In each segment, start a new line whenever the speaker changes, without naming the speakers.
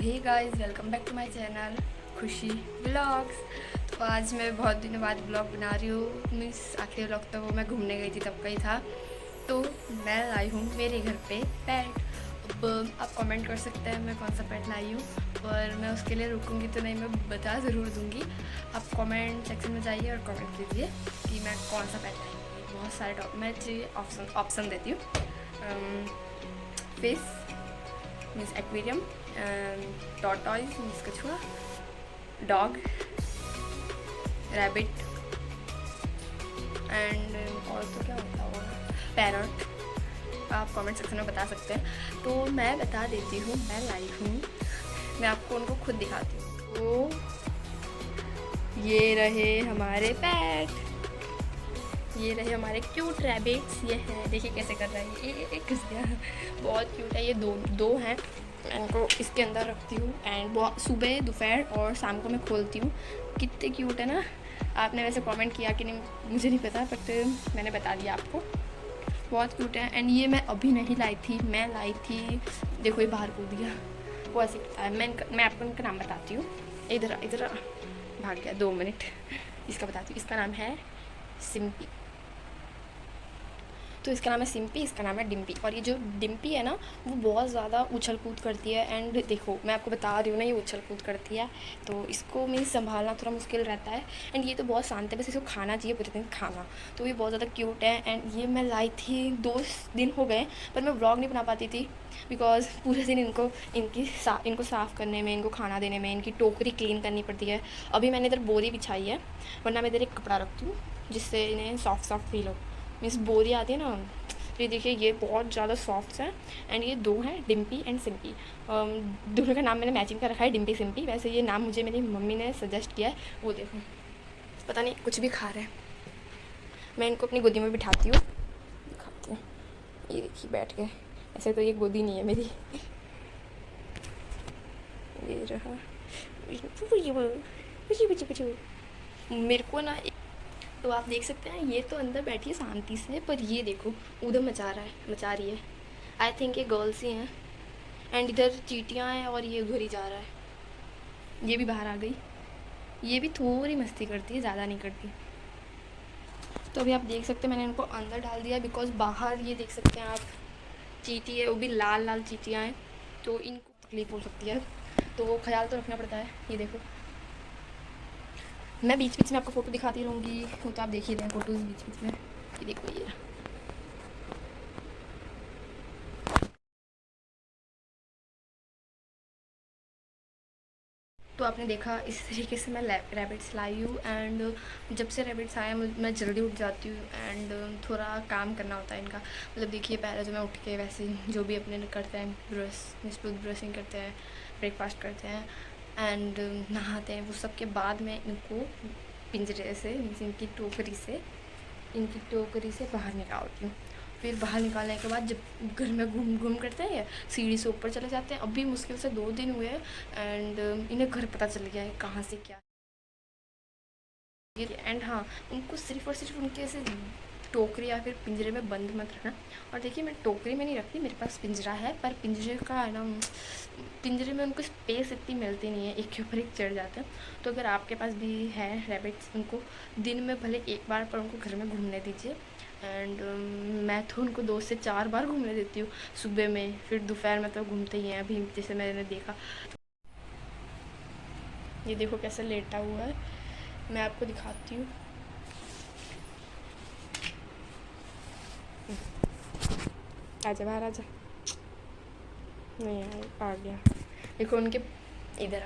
Hey guys, welcome back to my channel Khushi vlogs. तो आज मैं बहुत दिनों बाद ब्लॉग बना रही हूँ। मीन्स आखिरी व्लॉग तो वो मैं घूमने गई थी तब का ही था। तो मैं लाई हूँ मेरे घर पे पेट। अब आप कमेंट कर सकते हैं मैं कौन सा पेट लाई हूँ, पर मैं उसके लिए रुकूंगी तो नहीं, मैं बता ज़रूर दूँगी। आप कमेंट सेक्शन में जाइए और कमेंट कीजिए कि मैं कौन सा पेट लाई हूँ। बहुत सारे मैं चाहिए ऑप्शन देती हूँ। Fish means aquarium, tortoise means कछुआ, डॉग, रैबिट एंड और तो क्या होता होगा, पैरट। आप कमेंट सेक्शन में बता सकते हैं। तो मैं बता देती हूँ मैं लाई हूँ, मैं आपको उनको खुद दिखाती हूँ। तो ये रहे हमारे पेट, ये रहे हमारे क्यूट रैबिट्स। ये हैं, देखिए कैसे कर रहा है, ये घुस गया। बहुत क्यूट है। ये दो हैं। इनको इसके अंदर रखती हूँ एंड बहुत सुबह दोपहर और शाम को मैं खोलती हूँ। कितने क्यूट है ना। आपने वैसे कमेंट किया कि नहीं मुझे नहीं पता, बट मैंने बता दिया आपको। बहुत क्यूट है। एंड ये मैं अभी नहीं लाई थी, मैं लाई थी, देखो ये बाहर कूद दिया। वो ऐसे करता है। मैं आपको इनका नाम बताती हूँ। इधर भाग गया, 2 मिनट। इसका बताती हूँ। इसका नाम है सिंपी। तो इसका नाम है सिंपी, इसका नाम है डिम्पी। और ये जो डिम्पी है ना, वो बहुत ज़्यादा उछल कूद करती है। एंड देखो मैं आपको बता रही हूँ ना, ये उछल कूद करती है, तो इसको मीन्स संभालना थोड़ा मुश्किल रहता है। एंड ये तो बहुत शांत है, बस इसको खाना चाहिए पूरे दिन खाना। तो ये बहुत ज़्यादा क्यूट है। एंड ये मैं लाई थी 2 दिन हो गए, पर मैं व्लॉग नहीं बना पाती थी बिकॉज पूरे दिन इनको साफ़ करने में, इनको खाना देने में, इनकी टोकरी क्लीन करनी पड़ती है। अभी मैंने इधर बोरी बिछाई है, वरना मैं इधर एक कपड़ा रखती हूँ जिससे इन्हें सॉफ्ट फील हो। मीन्स बोरी आती है ना, तो ये देखिए ये बहुत ज़्यादा सॉफ्ट है। एंड ये 2 हैं, डिम्पी एंड सिंपी। दोनों का नाम मैंने मैचिंग कर रखा है, डिम्पी सिंपी। वैसे ये नाम मुझे मेरी मम्मी ने सजेस्ट किया है। वो देखो पता नहीं कुछ भी खा रहे हैं। मैं इनको अपनी गोदी में बिठाती हूँ, दिखाती हूँ। ये देखिए बैठ गए। ऐसे तो ये गोदी नहीं है मेरी। ये रहा मेरे को ना। तो आप देख सकते हैं ये तो अंदर बैठी है शांति से, पर ये देखो उधर मचा रही है। आई थिंक ये गर्ल्स ही हैं। एंड इधर चींटियाँ हैं और ये उधर ही जा रहा है। ये भी बाहर आ गई। ये भी थोड़ी मस्ती करती है, ज़्यादा नहीं करती। तो अभी आप देख सकते हैं मैंने इनको अंदर डाल दिया बिकॉज बाहर ये देख सकते हैं आप, चींटी है, वो भी लाल लाल चींटियाँ हैं, तो इनको तकलीफ हो सकती है। तो वो ख्याल तो रखना पड़ता है। ये देखो मैं बीच बीच में आपको फ़ोटो दिखाती रहूँगी, वो तो आप देख ही रहे हैं फ़ोटोज़ बीच बीच में। ये देखो ये। तो आपने देखा इस तरीके से मैं रैबिट्स लाई हूँ। एंड जब से रैबिट्स आए मैं जल्दी उठ जाती हूँ एंड थोड़ा काम करना होता है इनका। मतलब देखिए पहले जो मैं उठ के वैसे जो भी अपने करते हैं, टूथ ब्रशिंग करते हैं, ब्रेकफास्ट करते हैं एंड नहाते हैं, वो सब के बाद मैं इनको पिंजरे से मीन्स इनकी टोकरी से बाहर निकालती हूँ। फिर बाहर निकालने के बाद जब घर में घूम घूम करते हैं, सीढ़ी से ऊपर चले जाते हैं। अभी मुश्किल से 2 दिन हुए एंड इन्हें घर पता चल गया है कहाँ से क्या। एंड हाँ, उनको सिर्फ और सिर्फ उनके ऐसे टोकरी या फिर पिंजरे में बंद मत रखना। और देखिए मैं टोकरी में नहीं रखती, मेरे पास पिंजरा है, पर पिंजरे का है ना, पिंजरे में उनको स्पेस इतनी मिलती नहीं है, एक के ऊपर एक चढ़ जाते हैं। तो अगर आपके पास भी है रैबिट्स, उनको दिन में भले एक बार पर उनको घर में घूमने दीजिए। एंड मैं तो उनको 2 से 4 बार घूमने देती हूँ, सुबह में, फिर दोपहर में तो घूमते ही हैं। अभी जैसे मैंने देखा, ये देखो कैसे लेटा हुआ है, मैं आपको दिखाती हूँ। आजा बाहर आजा। नहीं आ गया। देखो उनके इधर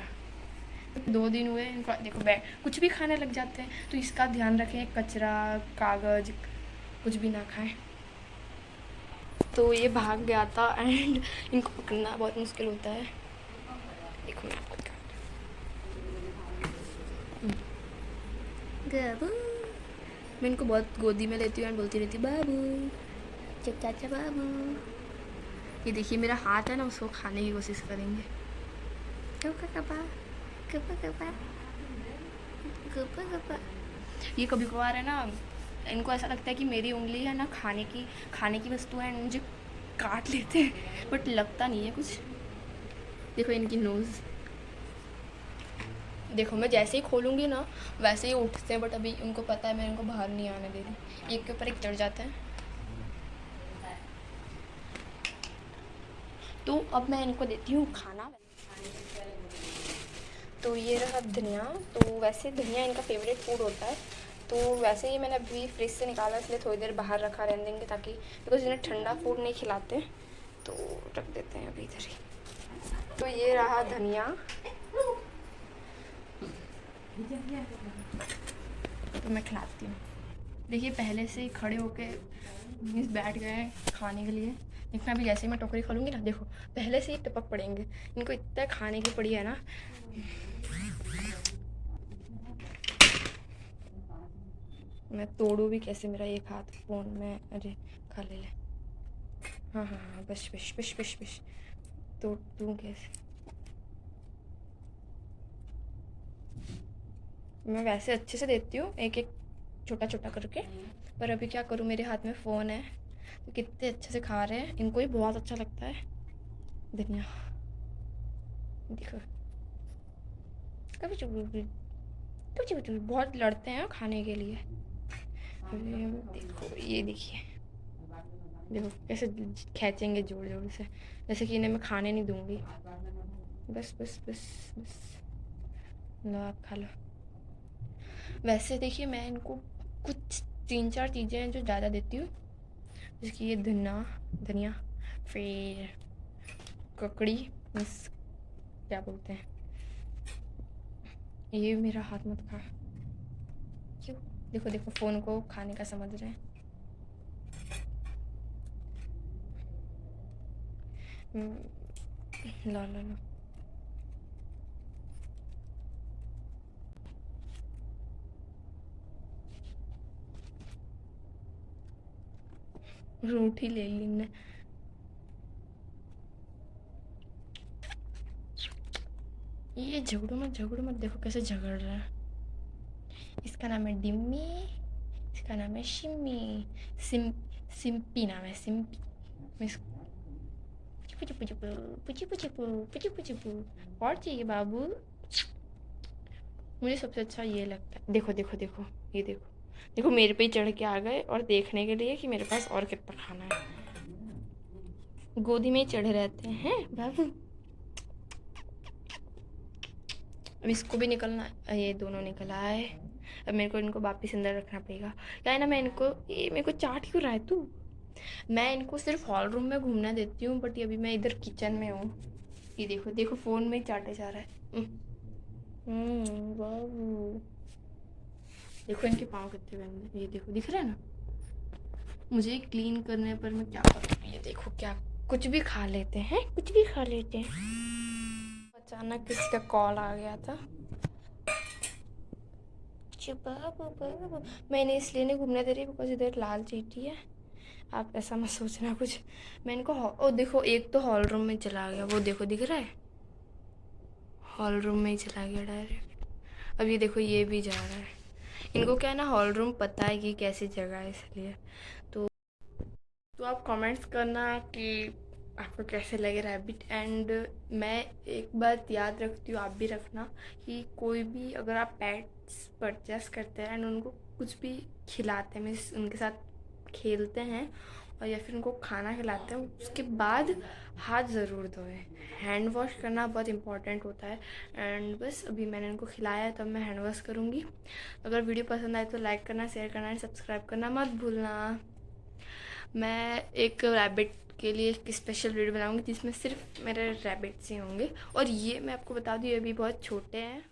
2 दिन हुए इनको, देखो कुछ भी खाने लग जाते हैं। तो इसका ध्यान रखें, कचरा कागज़ कुछ भी ना खाएं। तो ये भाग गया था एंड इनको पकड़ना बहुत मुश्किल होता है। देखो मैं आपको बाबू, मैं इनको बहुत गोदी में लेती हूँ एंड बोलती रहती बाबू, चाचा बाबू। ये देखिए मेरा हाथ है ना, उसको खाने की कोशिश करेंगे। कपा कपा कपा कपा कपा कपा। ये कभी कभार है ना, इनको ऐसा लगता है कि मेरी उंगली है ना खाने की वस्तु है, मुझे काट लेते हैं, बट लगता नहीं है कुछ। देखो इनकी नोज़, देखो मैं जैसे ही खोलूँगी ना वैसे ही उठते हैं, बट अभी उनको पता है मैं इनको बाहर नहीं आने दे रही। एक के ऊपर एक चढ़ जाते हैं। तो अब मैं इनको देती हूँ खाना। तो ये रहा धनिया। तो वैसे धनिया इनका फेवरेट फूड होता है, तो वैसे ही मैंने अभी फ्रिज से निकाला, इसलिए थोड़ी देर बाहर रखा रहने देंगे, ताकि बिकॉज इन्हें ठंडा फूड नहीं खिलाते, तो रख देते हैं अभी इधर ही। तो ये रहा धनिया। तो मैं खिलाती हूँ। देखिए पहले से ही खड़े होके मीन्स बैठ गए हैं खाने के लिए। देखना अभी जैसे ही मैं टोकरी खोलूँगी ना, देखो पहले से ही टपक पड़ेंगे। इनको इतना खाने की पड़ी है ना। मैं तोड़ू भी कैसे, मेरा एक हाथ फ़ोन में। अरे खा ले। हाँ हाँ हाँ, बस बस बस बस बस। तोड़ दूँ कैसे? मैं वैसे अच्छे से देती हूँ, एक एक छोटा छोटा करके, पर अभी क्या करूँ, मेरे हाथ में फ़ोन है। तो कितने अच्छे से खा रहे हैं, इनको ही बहुत अच्छा लगता है धनिया। देखो कभी कभी बहुत लड़ते हैं खाने के लिए। देखो ये देखिए, देखो कैसे खींचेंगे जोर जोर से, जैसे कि इन्हें मैं खाने नहीं दूंगी। बस बस बस बस, लो आप खा लो। वैसे देखिए मैं इनको कुछ 3-4 चीज़ें हैं जो ज़्यादा देती हूँ, जैसे कि ये धनिया, फिर ककड़ी, मीन्स क्या बोलते हैं, ये मेरा हाथ मत खा। क्यों? देखो देखो फ़ोन को खाने का समझ रहे हैं। लो लो लो। रूठी ले ली ने। ये झगड़ो मत, देखो कैसे झगड़ रहा है। इसका नाम है डिम्मी, इसका नाम है शिम्मी। सिम्पी नाम है, सिम्पी। मैं पुचू पुचू पुचू पुचू पुचू पुचू पुचू। और चाहिए बाबू? मुझे सबसे अच्छा ये लगता है। देखो देखो देखो, ये देखो देखो मेरे पे ही चढ़ के आ गए, और देखने के लिए कि मेरे पास और कितना खाना है। गोदी में ही चढ़े रहते हैं बाबू। अब इसको भी निकलना, ये दोनों निकल आए। अब मेरे को इनको वापिस अंदर रखना पड़ेगा। क्या है ना, मैं इनको, ये मेरे को चाट क्यों रहा है तू? मैं इनको सिर्फ हॉल रूम में घूमना देती हूँ, बट अभी मैं इधर किचन में हूँ। ये देखो देखो फ़ोन में ही चाटे जा रहा है। बाबू देखो इनके पाँव कितने गंदे, ये देखो दिख रहा है ना। मुझे क्लीन करने पर मैं क्या करूँ? ये देखो क्या कुछ भी खा लेते हैं, कुछ भी खा लेते हैं। अचानक किसी का कॉल आ गया था। मैंने इसलिए नहीं घूमने दे रही बिकॉज इधर लाल चींटी है। आप ऐसा मत सोचना कुछ। मैं इनको ओ देखो, एक तो हॉल रूम में चला गया, वो देखो दिख रहा है, हॉल रूम में ही चला गया डायरेक्ट। अब ये देखो ये भी जा रहा है। इनको क्या है ना, हॉल रूम पता है कि कैसी जगह है, इसलिए। तो आप कमेंट्स करना कि आपको कैसे लगे रैबिट। एंड मैं एक बात याद रखती हूँ, आप भी रखना, कि कोई भी अगर आप पेट्स परचेस करते हैं एंड उनको कुछ भी खिलाते हैं, मीन्स उनके साथ खेलते हैं और या फिर उनको खाना खिलाते हैं, उसके बाद हाथ ज़रूर धोएं। हैंड वॉश करना बहुत इंपॉर्टेंट होता है। एंड बस अभी मैंने इनको खिलाया है, तब मैं हैंड वॉश करूँगी। अगर वीडियो पसंद आए तो लाइक करना, शेयर करना एंड सब्सक्राइब करना मत भूलना। मैं एक रैबिट के लिए एक स्पेशल वीडियो बनाऊंगी जिसमें सिर्फ मेरे रैबिट्स ही होंगे। और ये मैं आपको बता दूँ, ये भी बहुत छोटे हैं।